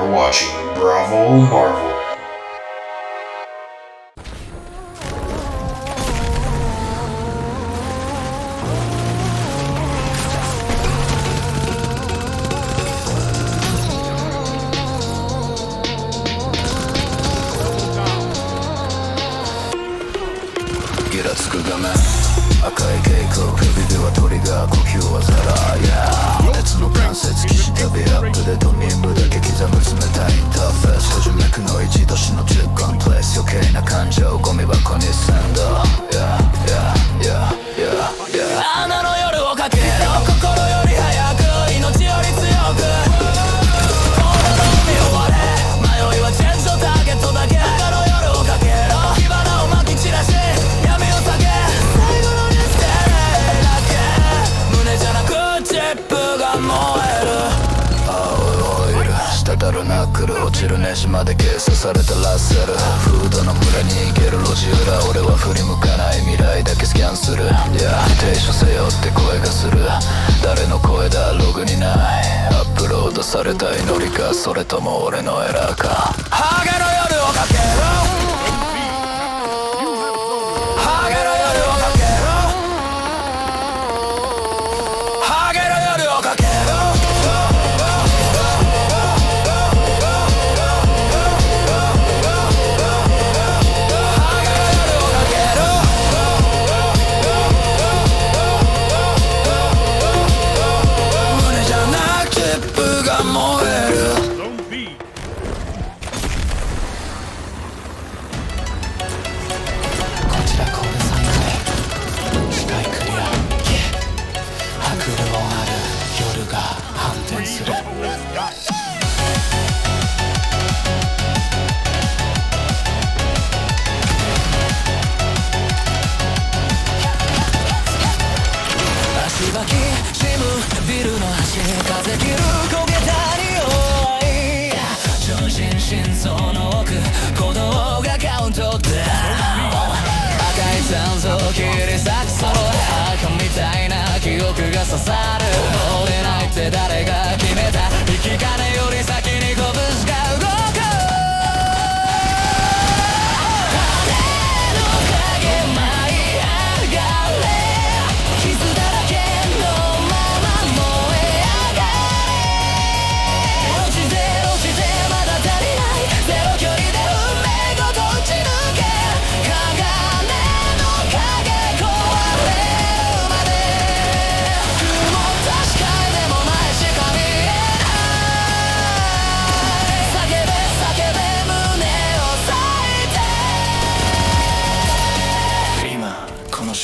You're watching Bravo Marvel.ギラつく画面赤い蛍光首ではトリガー呼吸はザラ熱の関節騎士旅アップでドミームだけ刻む冷たいインターフェース閉じめくの一年の10巻プレス余計な感情ゴミ箱にセンド穴の夜をかけろ心より早く命より強く俺の身を割れ迷いはチェンジのターゲットだけ赤の夜をかけろ火花をまき散らし闇を避け最後のリステレイだけ胸じゃなくチップが燃える青いオイル滴るナックル落ちるネジまで計算されたラッセルフードの村に行ける路地裏俺は振り向かない未来だけスキャンする停車せよって声がする誰の声だログにないアップロードされた祈りかそれとも俺のエラーかハゲの夜をかけろハゲの夜をかけろハゲの夜をかけろビルの端風切る焦げた匂い超新心臓の奥鼓動がカウントダウン赤い残像切り裂くその墓みたいな記憶が刺さる覚えないって誰が決めた生き金より先に拳が動く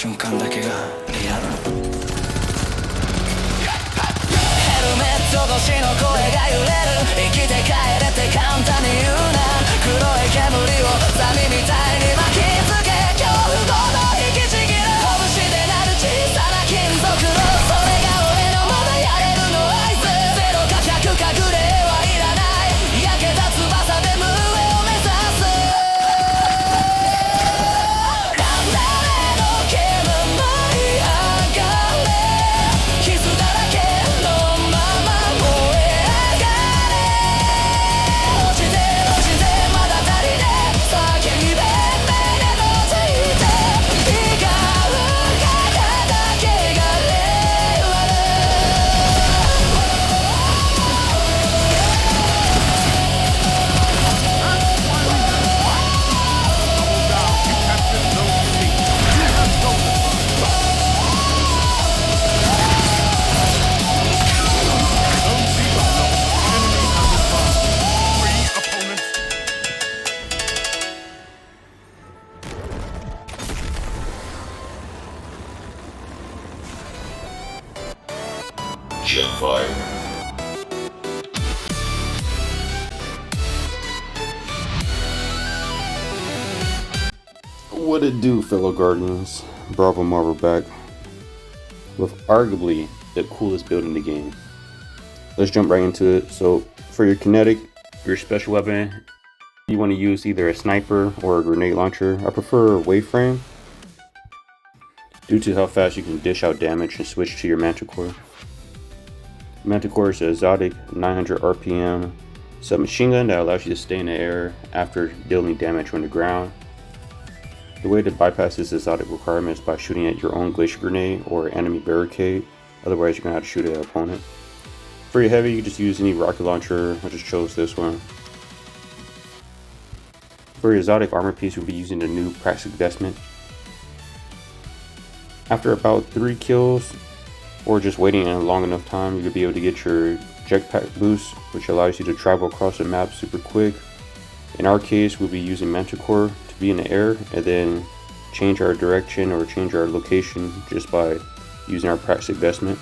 瞬間だけがリアルヘルメット越しの声が揺れる生きて帰れって簡単に言うな黒い煙をザミみたいに巻きつけ恐怖ごと引きちぎる拳で鳴る小さな金属のそれが俺のまだやれるの合図ゼロか100かグレーはいらない焼けた翼で無上を目指すJetfire. What it do, fellow Guardians? Bravo Marvel back with arguably the coolest build in the game. Let's jump right into it. So for your kinetic, your special weapon, you want to use either a sniper or a grenade launcher. I prefer a waveframe due to how fast you can dish out damage and switch to your Manticore. Manticore is an exotic 900 RPM submachine gun that allows you to stay in the air after dealing damage on the ground. The way to bypass this exotic requirement is by shooting at your own glacier grenade or enemy barricade, otherwise you're going to have to shoot at an opponent. For your heavy, you can just use any rocket launcher. I just chose this one. For your exotic armor piece, we'll be using the new Praxic Vestment. After about 3 kills, or just waiting a long enough time, you'll be able to get your jetpack boost, which allows you to travel across the map super quick. In our case, we'll be using Manticore to be in the air and then change our direction or change our location just by using our Praxic Vestment.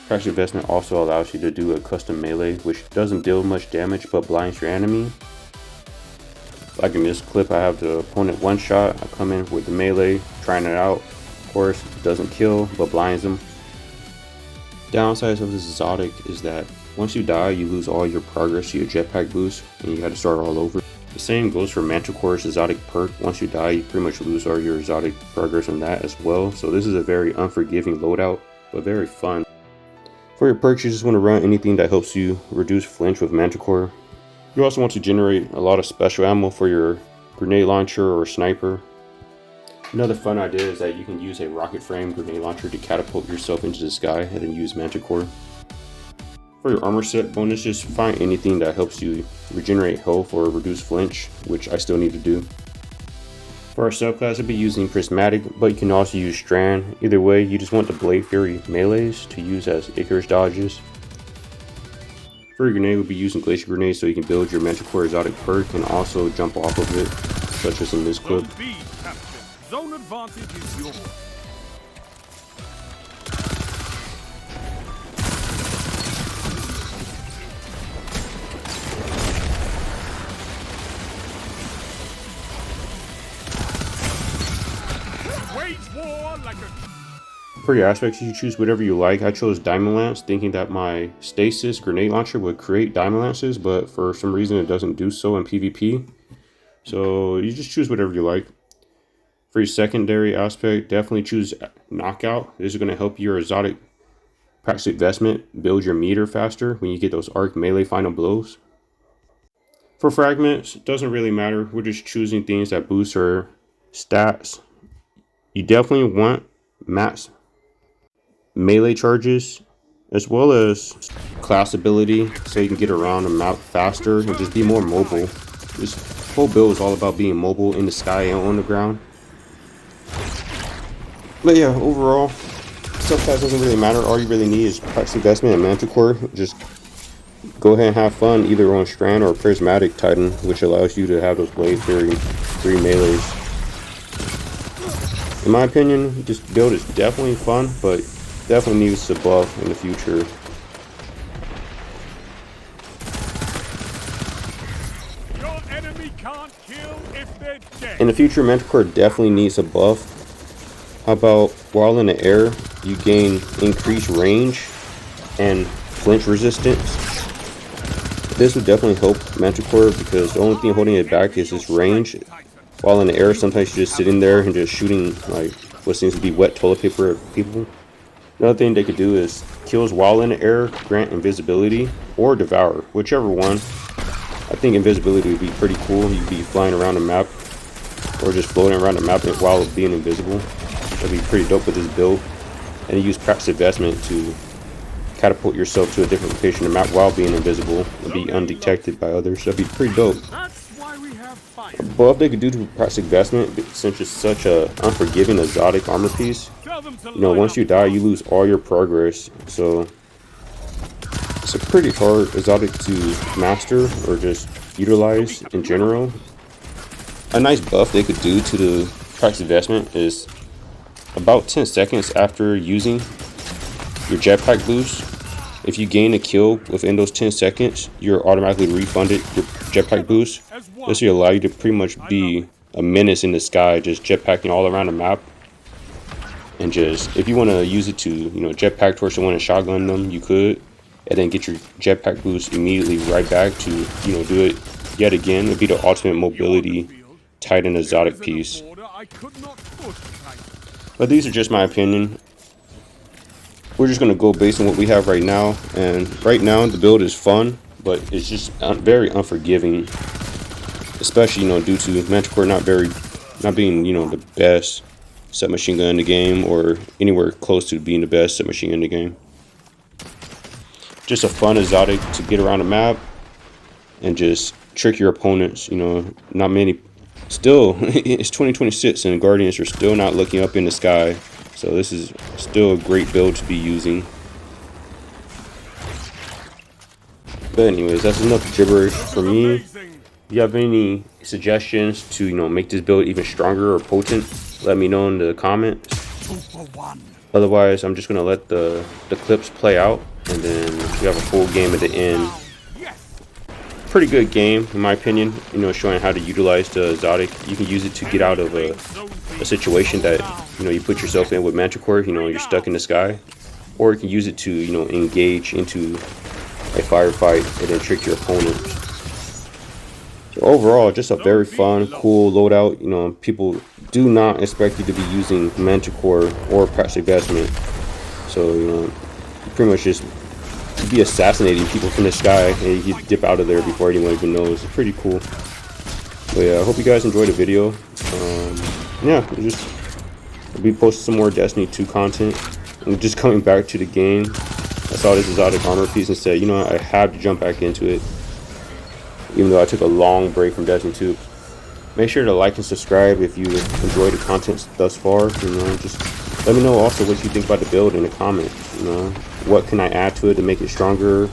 Praxic Vestment also allows you to do a custom melee, which doesn't deal much damage but blinds your enemy. Like in this clip, I have the opponent one shot. I come in with the melee, trying it out. Of course, it doesn't kill but blinds them. Downsides of this exotic is that once you die, you lose all your progress to your jetpack boost and you got to start all over. The same goes for Manticore's exotic perk. Once you die, you pretty much lose all your exotic progress on that as well. So this is a very unforgiving loadout, but very fun. For your perks, you just want to run anything that helps you reduce flinch with Manticore. You also want to generate a lot of special ammo for your grenade launcher or sniper. Another fun idea is that you can use a rocket frame grenade launcher to catapult yourself into the sky and then use Manticore. For your armor set bonus, just find anything that helps you regenerate health or reduce flinch, which I still need to do. For our subclass, I'll be using Prismatic, but you can also use Strand. Either way, you just want the Blade Fury melees to use as Icarus dodges. For your grenade, we'll be using Glacier Grenade so you can build your Manticore exotic perk and also jump off of it, such as in this clip. Zone advantage is yours. For your aspects, you choose whatever you like. I chose Diamond Lance, thinking that my Stasis grenade launcher would create Diamond Lances, but for some reason it doesn't do so in PvP. So you just choose whatever you like. For your secondary aspect, definitely choose Knockout. This is going to help your exotic Praxic Vestment build your meter faster when you get those arc melee final blows. For fragments, it doesn't really matter. We're just choosing things that boost our stats. You definitely want max melee charges as well as class ability so you can get around the map faster and just be more mobile. This whole build is all about being mobile in the sky and on the ground. But yeah, overall, subclass doesn't really matter. All you really need is Praxic Vestment and Manticore. Just go ahead and have fun either on Strand or Prismatic Titan, which allows you to have those Blade Fury 3 melees. In my opinion, this build is definitely fun, but definitely needs to buff in the future. Your enemy can't kill if they're dead. In the future, Manticore definitely needs a buff. How about while in the air, you gain increased range and flinch resistance. This would definitely help Manticore because the only thing holding it back is this range. While in the air, sometimes you're just sitting there and just shooting like what seems to be wet toilet paper at people. Another thing they could do is kills while in the air grant invisibility or devour, whichever one. I think invisibility would be pretty cool. You'd be flying around the map or just floating around the map while being invisible. That'd be pretty dope with this build. And you use Praxic Vestment to catapult yourself to a different location in the map while being invisible and be undetected by others. That'd be pretty dope. A buff they could do to Praxic Vestment, since it's such a unforgiving exotic armor piece. You know, once you die, you lose all your progress. So it's a pretty hard exotic to master or just utilize in general. A nice buff they could do to the Praxic Vestment is about 10 seconds after using your jetpack boost. If you gain a kill within those 10 seconds, you're automatically refunded your jetpack boost. This will allow you to pretty much be a menace in the sky, just jetpacking all around the map. And just, if you want to use it to, you know, jetpack towards someone and shotgun them, you could. And then get your jetpack boost immediately right back to, you know, do it yet again. It'd be the ultimate mobility Titan exotic piece. But these are just my opinion. we're just gonna go based on what we have right now. And right now the build is fun, but it's just very unforgiving, especially due to Manticore not being the best submachine gun in the game, or anywhere close to being the best submachine gun in the game. Just a fun exotic to get around the map and just trick your opponents. Not many. Still, it's 2026 and Guardians are still not looking up in the sky. So this is still a great build to be using. But anyways, that's enough gibberish for me. If you have any suggestions to make this build even stronger or potent, let me know in the comments. Otherwise, I'm just gonna let the clips play out, and then we have a full game at the end. Pretty good game in my opinion, showing how to utilize the exotic. You can use it to get out of a situation that you put yourself in with Manticore. You're stuck in the sky, or you can use it to engage into a firefight and then trick your opponent. So overall, just a very fun, cool loadout. People do not expect you to be using Manticore or Praxic Vestment, so you pretty much just be assassinating people from the sky, and you dip out of there before anyone even knows. It's pretty cool. But yeah, I hope you guys enjoyed the video. Yeah, I'll be posting some more Destiny 2 content. I'm just coming back to the game. I saw this exotic armor piece and said, I have to jump back into it, even though I took a long break from Destiny 2. Make sure to like and subscribe if you enjoyed the content thus far. Just let me know also what you think about the build in the comments. What can I add to it to make it stronger,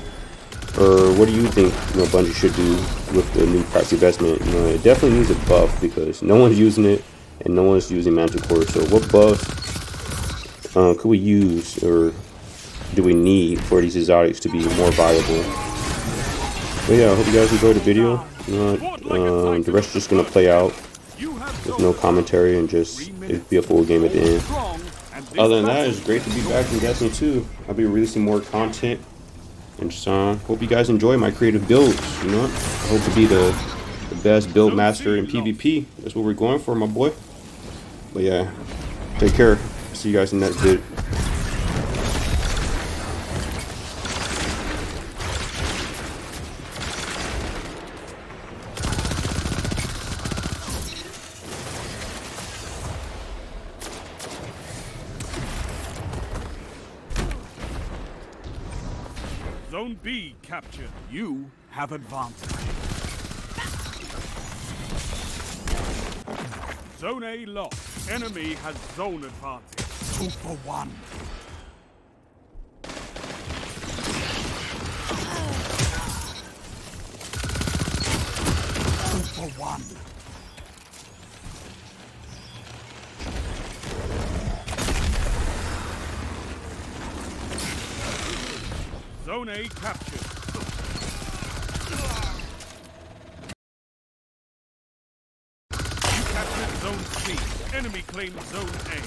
or what do you think Bungie should do with the new Praxic Vestment? It definitely needs a buff because no one's using it and no one's using Manticore. So what buffs could we use, or do we need for these exotics to be more viable? But yeah, I hope you guys enjoyed the video. The rest is just gonna play out with no commentary and just it'll be a full game at the end. Other than that, it's great to be back in Destiny 2. I'll be releasing more content, and just hope you guys enjoy my creative builds. I hope to be the best build master in PvP. That's what we're going for, my boy. But yeah, take care. See you guys in the next vid. Zone B captured. You have advantage. Zone A lost. Enemy has zone advantage. 2 for 1. Zone A captured. You captured Zone C. Enemy claims Zone A.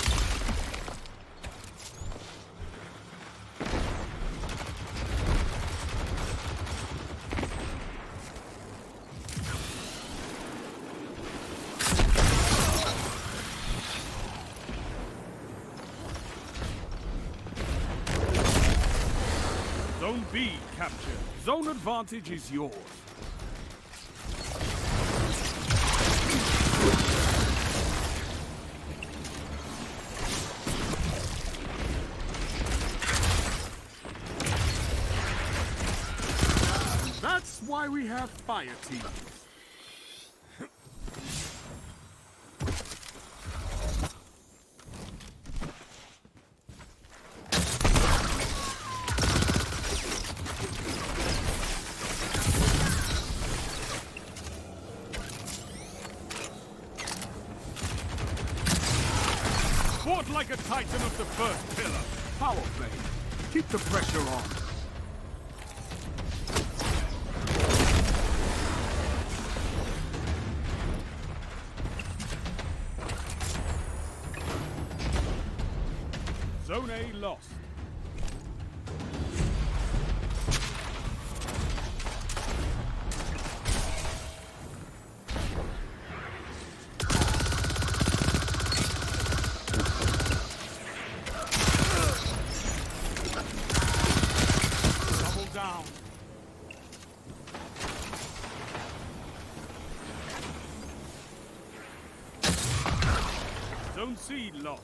Zone B captured. Zone advantage is yours. That's why we have fire teams. Fought like a titan of the first pillar. Power play. Keep the pressure on. Zone A lost. Zone C lost.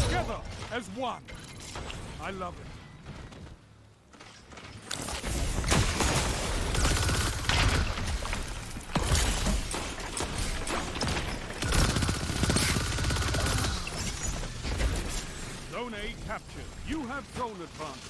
Together as one. I love it. Zone A captured. You have zone advantage.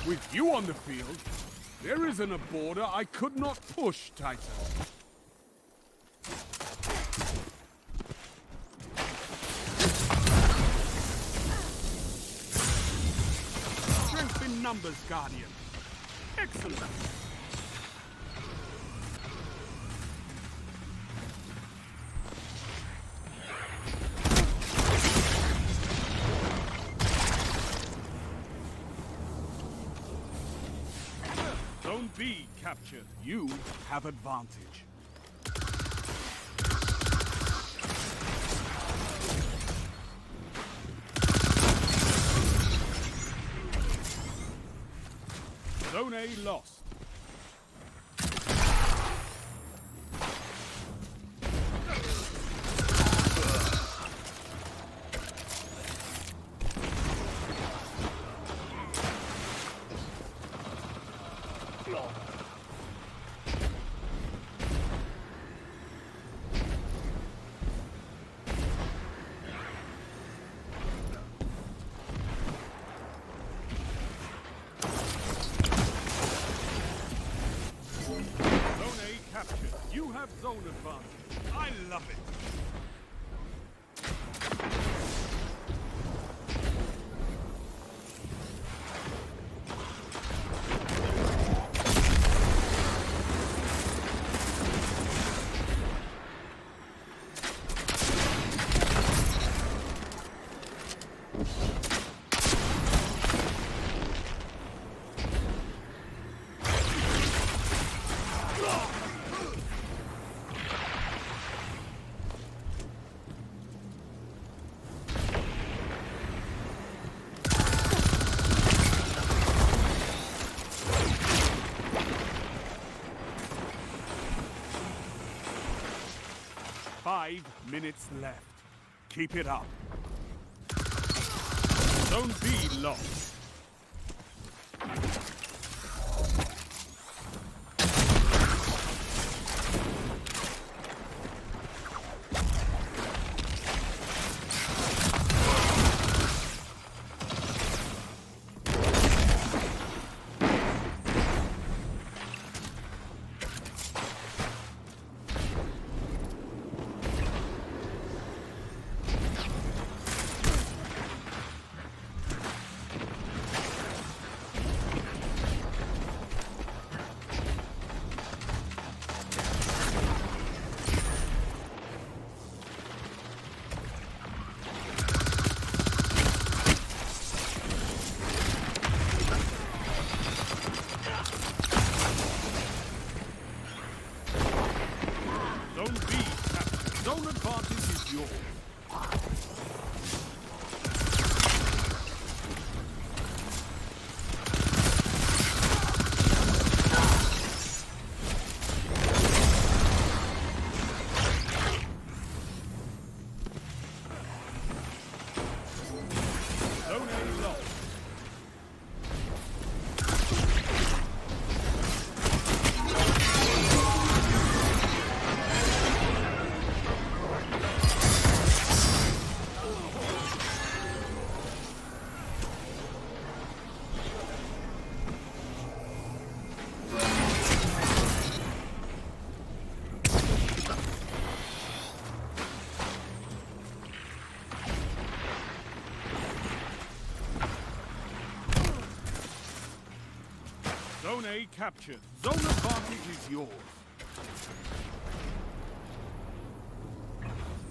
With you on the field, there isn't a border I could not push, Titan. Strength in numbers, Guardian. Excellent. Zone B captured. You have advantage. Zone A lost. You have zone advantage. I love it. Five minutes left. Keep it up. Zone B lost. Zone B captured. Zone advantage is yours. Zone A lost. Zone A captured. Zone advantage is yours.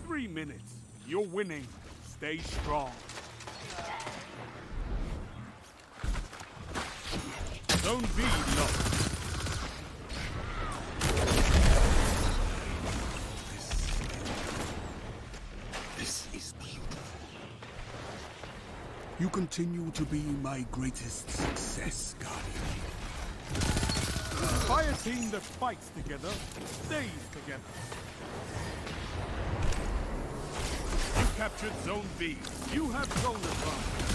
3 minutes. You're winning. Stay strong. Zone B lost. This is beautiful. You continue to be my greatest success, Guardian. Fire team that fights together stays together. You captured Zone B. You have zone advantage.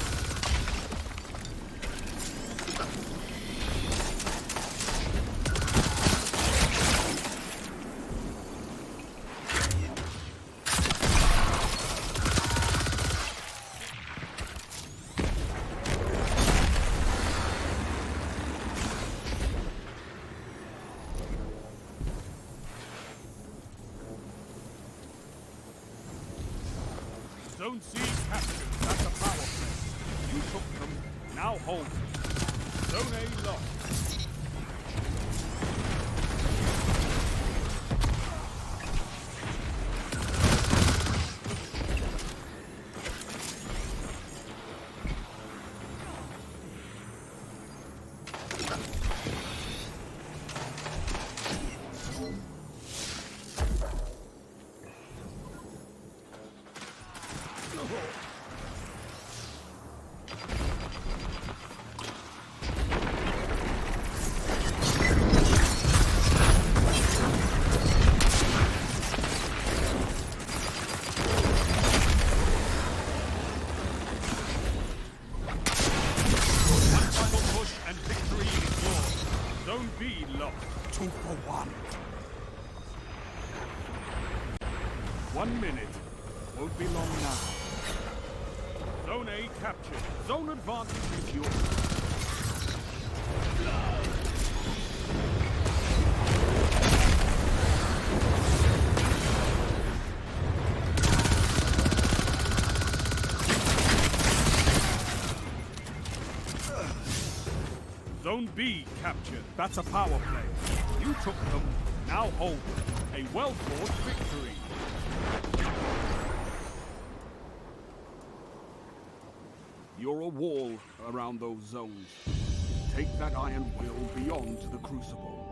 Zone C captured. That's a power play. You took them. Now hold them. Zone A lost. And victory is yours. Zone B lost. 2 for 1. 1 minute. Won't be long now. Zone A captured. Zone advantage is yours. Zone B captured. That's a power play. You took them. Now hold them. A well-fought victory. You're a wall around those zones. Take that iron will beyond the Crucible.